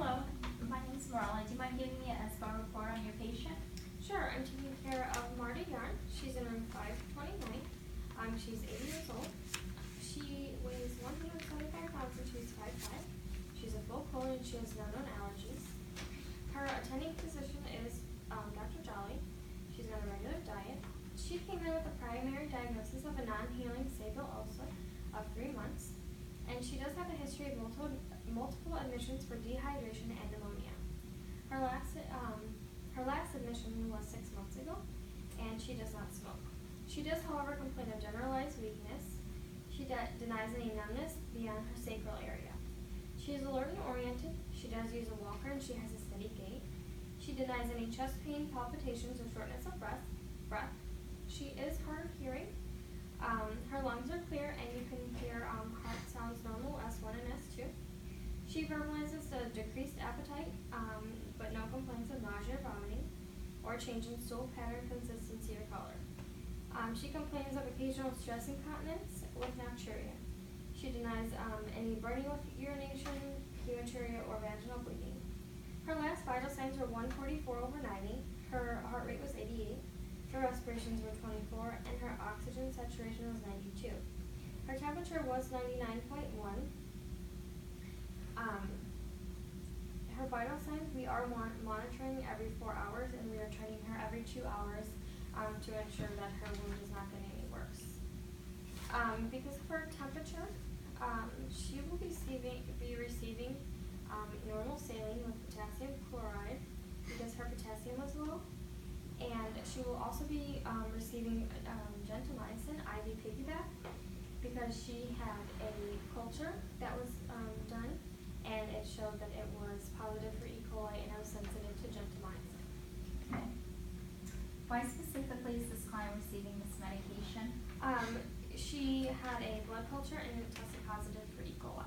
Hello, my name is Marla. Do you mind giving me a SBAR report on your patient? Sure, I'm taking care of Marta Yarn. She's in room 529. She's 80 years old. She weighs 175 pounds and she's 5'5". She's a full colon and she has no known allergies. Her attending physician is Dr. Jolly. She's on a regular diet. She came in with a primary diagnosis of a non-healing sabral ulcer of 3 months. And she does have a history of multiple admissions for dehydration and pneumonia. Her last admission was 6 months ago, and she does not smoke. She does, however, complain of generalized weakness. She denies any numbness beyond her sacral area. She is alert and oriented. She does use a walker, and she has a steady gait. She denies any chest pain, palpitations, or shortness of breath. She is hard of hearing. Her lungs are clear, and you can hear heart sounds normal, S1 and S2. She verbalizes a decreased appetite, but no complaints of nausea or vomiting, or change in stool pattern, consistency, or color. She complains of occasional stress incontinence with nocturia. She denies any burning with urination, hematuria, or vaginal bleeding. Her last vital signs were 144/90. Her heart rate was 88. Her respirations were 24, and her oxygen saturation was 92. Her temperature was 99.1. Her vital signs, we are monitoring every 4 hours, and we are training her every 2 hours to ensure that her wound is not getting any worse. Because of her temperature, she will be receiving normal saline with potassium chloride because her potassium was low. And she will also be receiving gentamicin IV piggyback because she had a culture that was done, and it showed that it was positive for E. coli and it was sensitive to gentamicin. Okay. Why specifically is this client receiving this medication? She had a blood culture and it tested positive for E. coli.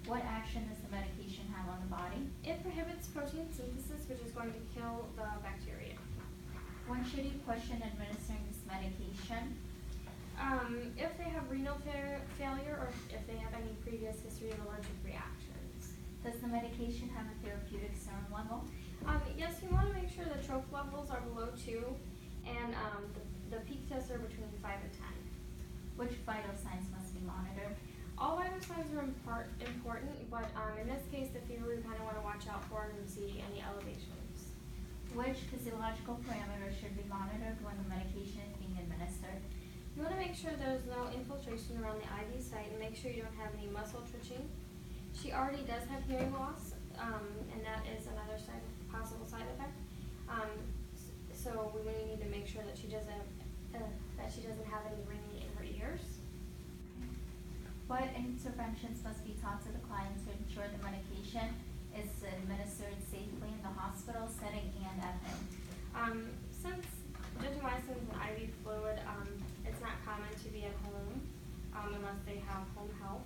What action does the medication have on the body? It prohibits protein synthesis, which is going to kill the bacteria. When should you question administering this medication? If they have renal failure or if they have any previous history of allergic reactions. Does the medication have a therapeutic serum level? Yes, you want to make sure the trope levels are below 2 and the peak tests are between 5 and 10. Which vital signs must be monitored? All vital signs are important, but in this case, the fever we kind of want to watch out for and see any elevations. Which physiological parameters should be monitored when the medication is being administered? You want to make sure there's no infiltration around the IV site and make sure you don't have any muscle twitching. She already does have hearing loss, and that is another possible side effect. So we really need to make sure that she doesn't have any ringing in her ears. What interventions must be taught to the client to ensure the medication is administered safely in the hospital setting and at home? Since gentamicin is an IV fluid, it's not common to be at home unless they have home health.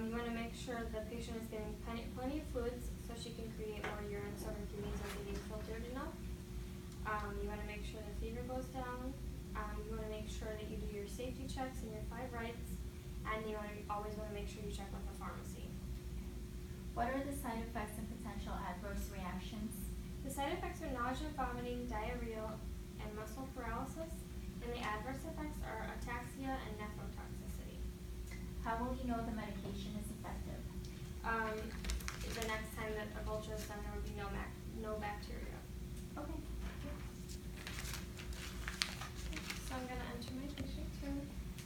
You want to make sure the patient is getting plenty of fluids so she can create more urine so her kidneys are getting filtered enough. You want to make sure the fever goes down. You want to make sure that you do your safety checks and your 5 rights, and you always want to make sure you check with the pharmacy. What are the side effects and potential adverse reactions? The side effects are nausea, vomiting, diarrhea, and muscle paralysis, and the adverse effects are ataxia and nephrotoxicity. How will you know the medication is effective? The next time that a culture is done, there would be no bacteria. Okay. So I'm going to enter my patient too.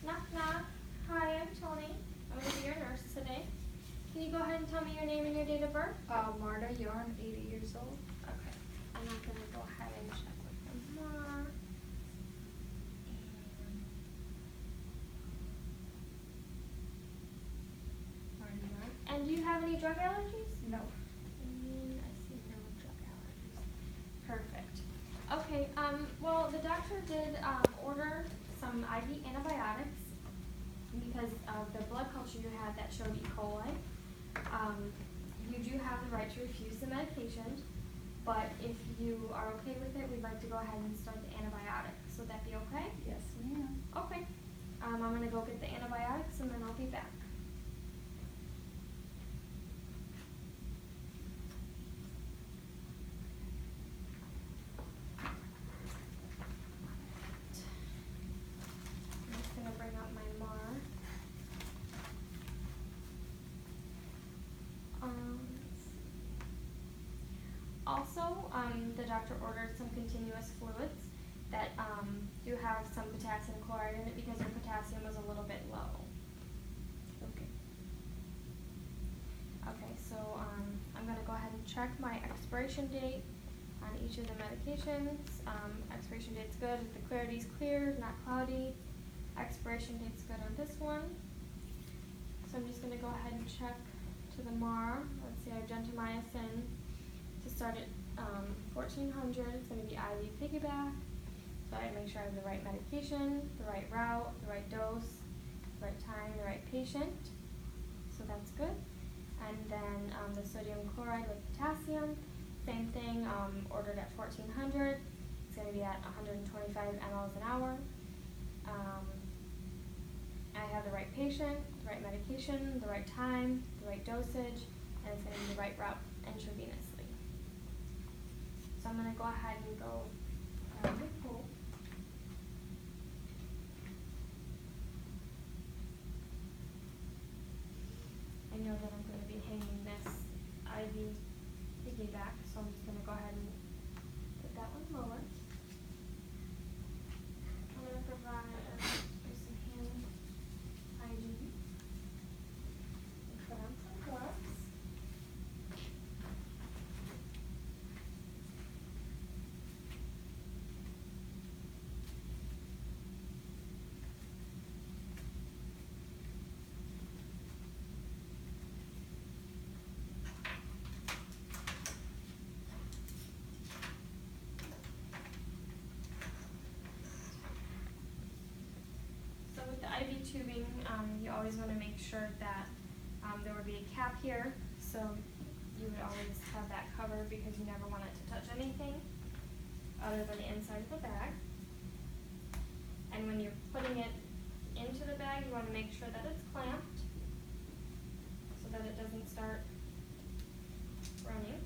Knock, knock. Hi, I'm Tony. I'm going to be your nurse today. Can you go ahead and tell me your name and your date of birth? Marta Yarn, 80 years old. Okay. I'm not going to go ahead and check with them more. And do you have any drug allergies? No. I see no drug allergies. Perfect. Okay, well, the doctor did order some IV antibiotics because of the blood culture you had that showed E. coli. You do have the right to refuse the medication, but if you are okay with it, we'd like to go ahead and start the antibiotics. Would that be okay? Yes, ma'am. Okay. I'm going to go get the antibiotics and then I'll be back. Also, the doctor ordered some continuous fluids that do have some potassium chloride in it because your potassium was a little bit low. Okay. Okay, so I'm going to go ahead and check my expiration date on each of the medications. Expiration date's good, the clarity's clear, not cloudy. Expiration date's good on this one. So I'm just going to go ahead and check to the MAR. Let's see, I have gentamicin to start at 1400. It's going to be IV piggyback. So I make sure I have the right medication, the right route, the right dose, the right time, the right patient. So that's good. And then the sodium chloride with potassium, same thing, ordered at 1400. It's going to be at 125 mLs an hour. I have the right patient, the right medication, the right time, the right dosage, and it's going to be the right route intravenously. So I'm going to go ahead and go grab the pool. I know that I'm going to be hanging this IV piggyback, so I'm just going to go ahead and put that one lower. I'm going to provide some hand hygiene. And put on some gloves. So with the IV tubing, you always want to make sure that there would be a cap here, so you would always have that covered because you never want it to touch anything other than the inside of the bag. And when you're putting it into the bag, you want to make sure that it's clamped so that it doesn't start running.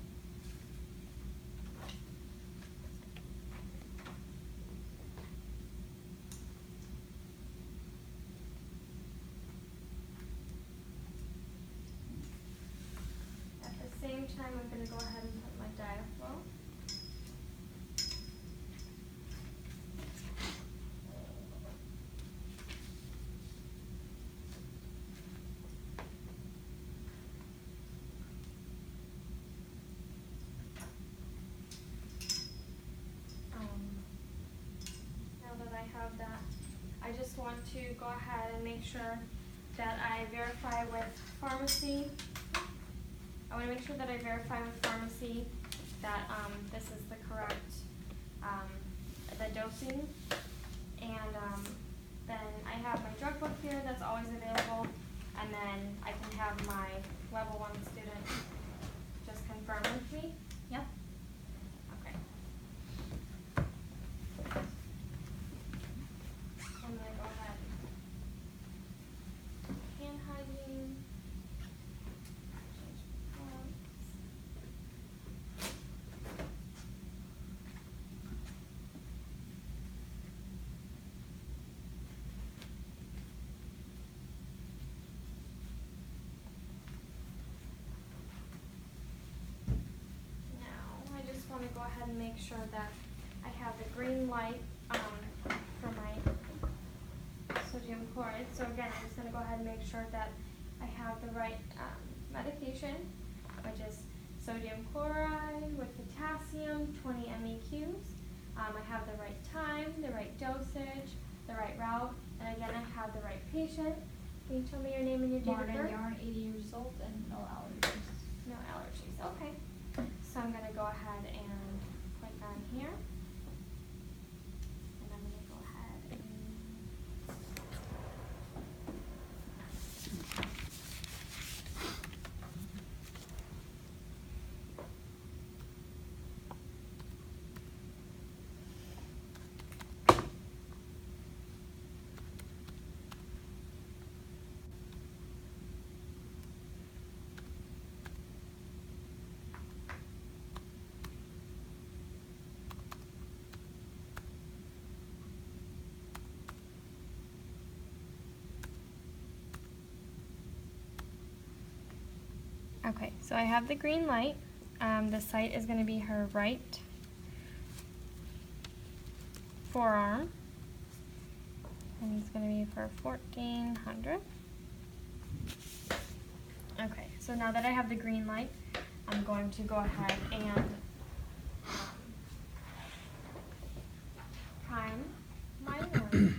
At the same time, I'm going to go ahead and put my diaphragm. Now that I have that, I just want to go ahead and make sure that I verify with pharmacy. I want to make sure that I verify with pharmacy that this is the correct the dosing, and then I have my drug book here that's always available, and then I can have my level 1 student just confirm with me. Yep. Okay. I'm going to go ahead. Hand hygiene. Change gloves. Now, I just want to go ahead and make sure that I have the green light for my sodium chloride. So again, I'm just going to go ahead and make sure that I have the right medication, which is sodium chloride with potassium, 20 MEQs. I have the right time, the right dosage, the right route, and again, I have the right patient. Can you tell me your name and your date of Marta birth? Yarn, 80 years old, and no allergies. No allergies, okay. So I'm going to go ahead and click on here. And I'm going to go ahead and okay, so I have the green light. The site is going to be her right forearm, and it's going to be for 1,400. Okay, so now that I have the green light, I'm going to go ahead and prime my wound.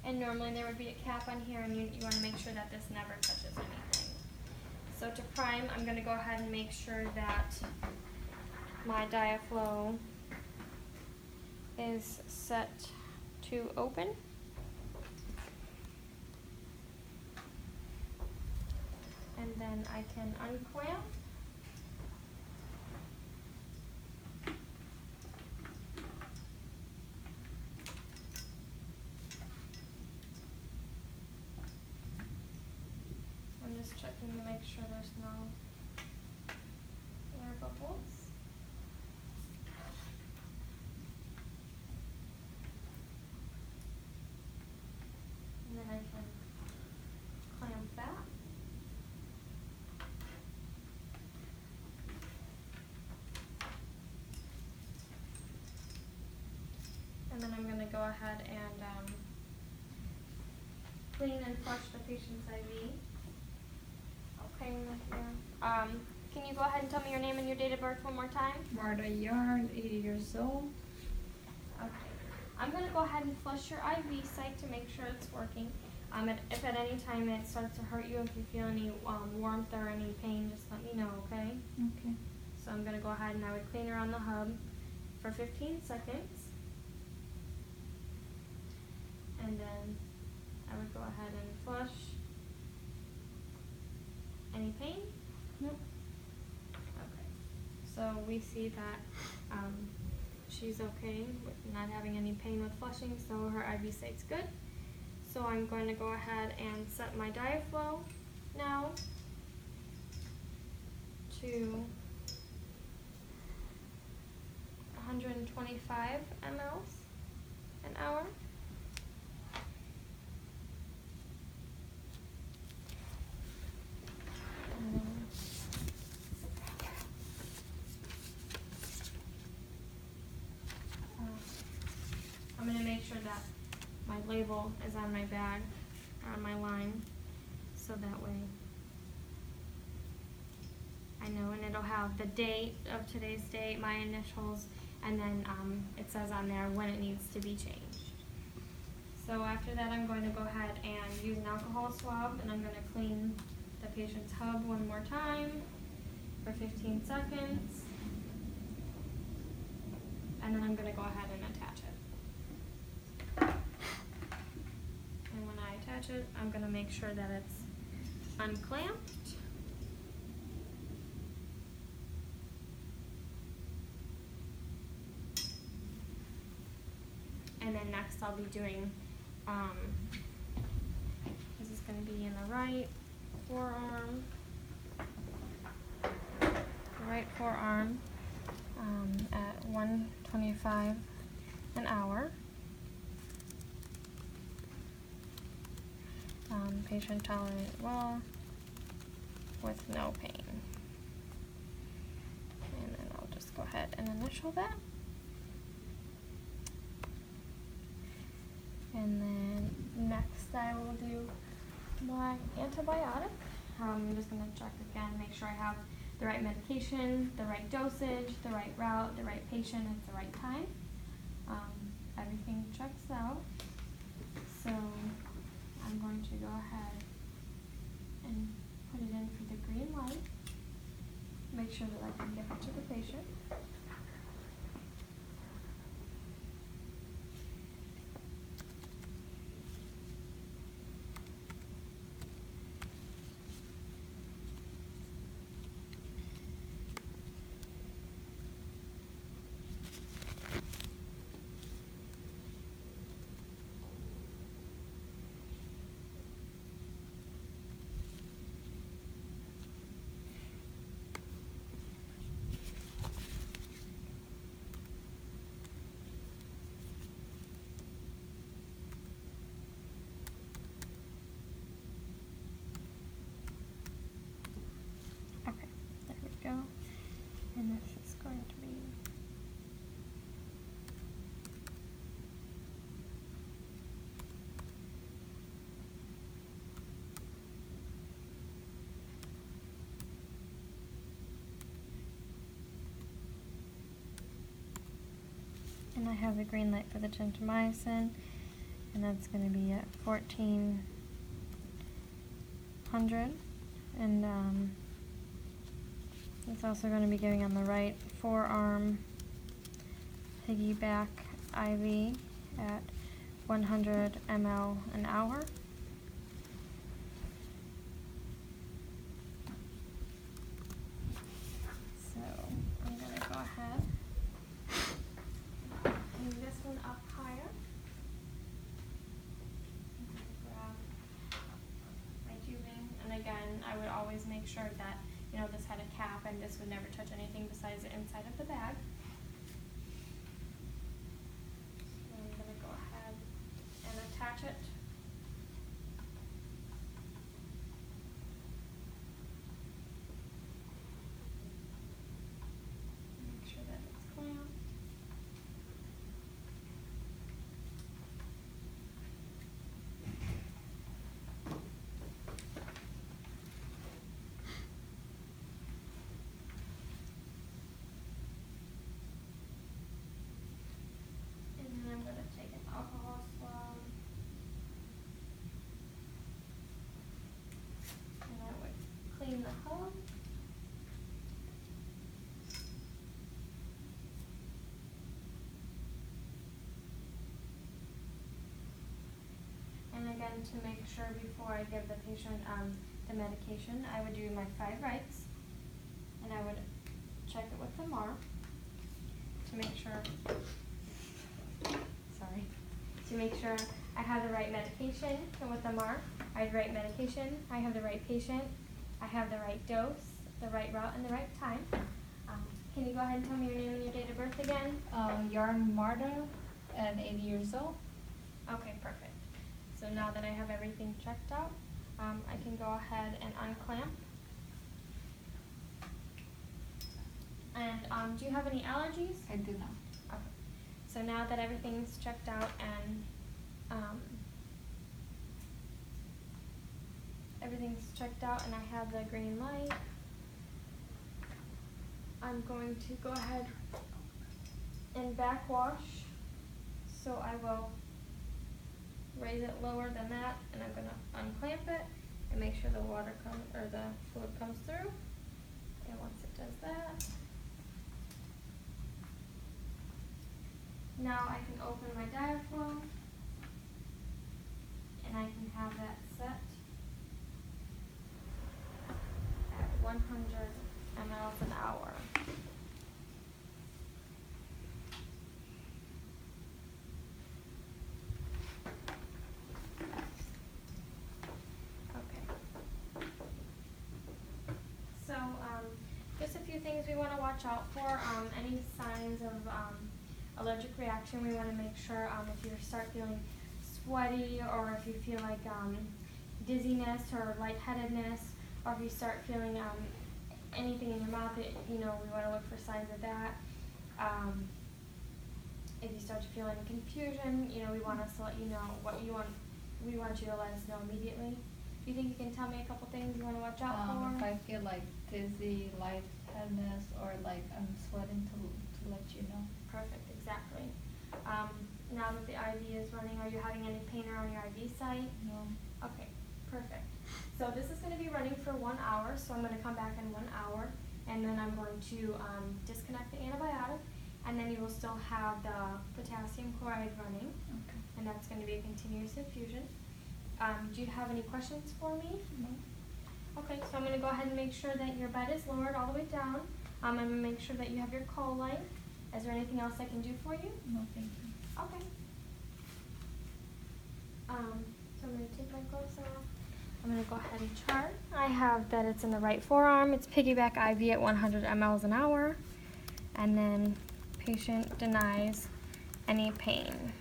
And normally there would be a cap on here, and you want to make sure that this never touches anything. So to prime, I'm going to go ahead and make sure that my diaphragm is set to open. And then I can unclamp. I'm just checking to make sure there's no air bubbles. And then I can clamp that. And then I'm going to go ahead and clean and flush the patient's IV. Okay, can you go ahead and tell me your name and your date of birth one more time? Marta Yarn, 80 years old. Okay. I'm going to go ahead and flush your IV site to make sure it's working. If at any time it starts to hurt you, if you feel any warmth or any pain, just let me know, okay? Okay. So I'm going to go ahead and I would clean around the hub for 15 seconds. And then I would go ahead and flush. Any pain? Nope. Okay. So we see that she's okay with not having any pain with flushing, so her IV site's good. So I'm going to go ahead and set my diaphragm now to 125 mLs an hour. I'm going to make sure that my label is on my bag, on my line, so that way I know, and it'll have the date of today's date, my initials, and then it says on there when it needs to be changed. So after that, I'm going to go ahead and use an alcohol swab, and I'm going to clean the patient's hub one more time for 15 seconds. And then I'm going to go ahead and attach it. And when I attach it, I'm going to make sure that it's unclamped. And then next I'll be doing, this is going to be in the right forearm. At 125 an hour. Patient tolerated well with no pain. And then I'll just go ahead and initial that. And then next I will do my antibiotic. I'm just going to check again, make sure I have the right medication, the right dosage, the right route, the right patient at the right time. Everything checks out. So I'm going to go ahead and put it in for the green light. Make sure that I can give it to the patient. And I have the green light for the gentamicin, and that's going to be at 1400. And it's also going to be giving on the right forearm piggyback IV at 100 ml an hour. So I'm going to go ahead and move this one up higher. I'm going to grab my tubing, and again, I would always make sure that, you know, this had a cap and this would never touch anything besides the inside of the bag. So I'm going to go ahead and attach it. Make sure that it's clamped. And then I'm going to take an alcohol swab, and I would clean the hub. And again, to make sure before I give the patient the medication, I would do my 5 rights, and I would check it with the MAR to make sure. Sorry. To make sure I have the right medication, and with the MAR, I have the right medication, I have the right patient, I have the right dose, the right route, and the right time. Can you go ahead and tell me your name and your date of birth again? Yarn Marta, and 80 years old. Okay, perfect. So now that I have everything checked out, I can go ahead and unclamp. And do you have any allergies? I do not. Okay. So now that everything's checked out and everything's checked out and I have the green light, I'm going to go ahead and backwash. So I will raise it lower than that, and I'm going to unclamp it and make sure the water the fluid comes through. And once it does that, now I can open my diaphragm, and I can have that set at 100 mLs an hour. Okay. So, just a few things we want to watch out for. Any signs of allergic reaction, we want to make sure if you start feeling sweaty, or if you feel like dizziness or lightheadedness, or if you start feeling anything in your mouth, we want to look for signs of that. If you start to feel any confusion, we want us to let you know what you want. We want you to let us know immediately. Do you think you can tell me a couple things you want to watch out for? If I feel like dizzy, lightheadedness, or like I'm sweating, to let you know. Perfect, exactly. Now that the IV is running, are you having any pain around your IV site? No. Okay, perfect. So this is going to be running for 1 hour, so I'm going to come back in 1 hour, and then I'm going to disconnect the antibiotic, and then you will still have the potassium chloride running, Okay. and that's going to be a continuous infusion. Do you have any questions for me? No. Okay, so I'm going to go ahead and make sure that your bed is lowered all the way down. I'm going to make sure that you have your call light. Is there anything else I can do for you? No, thank you. Okay. So I'm going to take my gloves off. I'm going to go ahead and chart. I have that it's in the right forearm. It's piggyback IV at 100 mLs an hour. And then patient denies any pain.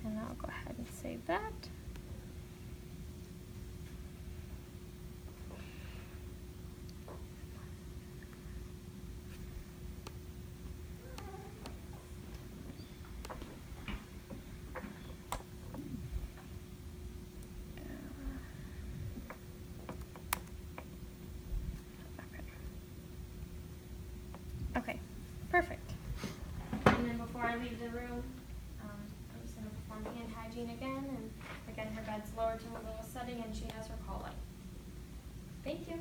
And I'll go ahead and save that. Okay, perfect. And then leave the room, I'm just gonna perform hand hygiene again, and again, her bed's lower to a little setting, and she has her call light. Thank you.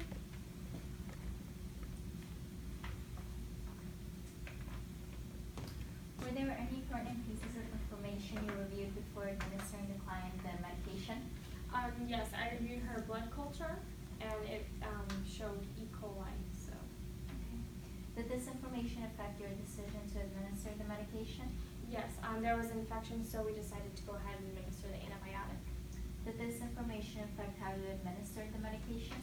Were there any pertinent pieces of information you reviewed before administering the client the medication? Yes, I reviewed her blood culture, and it showed E. coli, so. Okay. Did this information affect your decision to administer the medication? Yes, there was an infection, so we decided to go ahead and administer the antibiotic. Did this information affect how you administered the medication?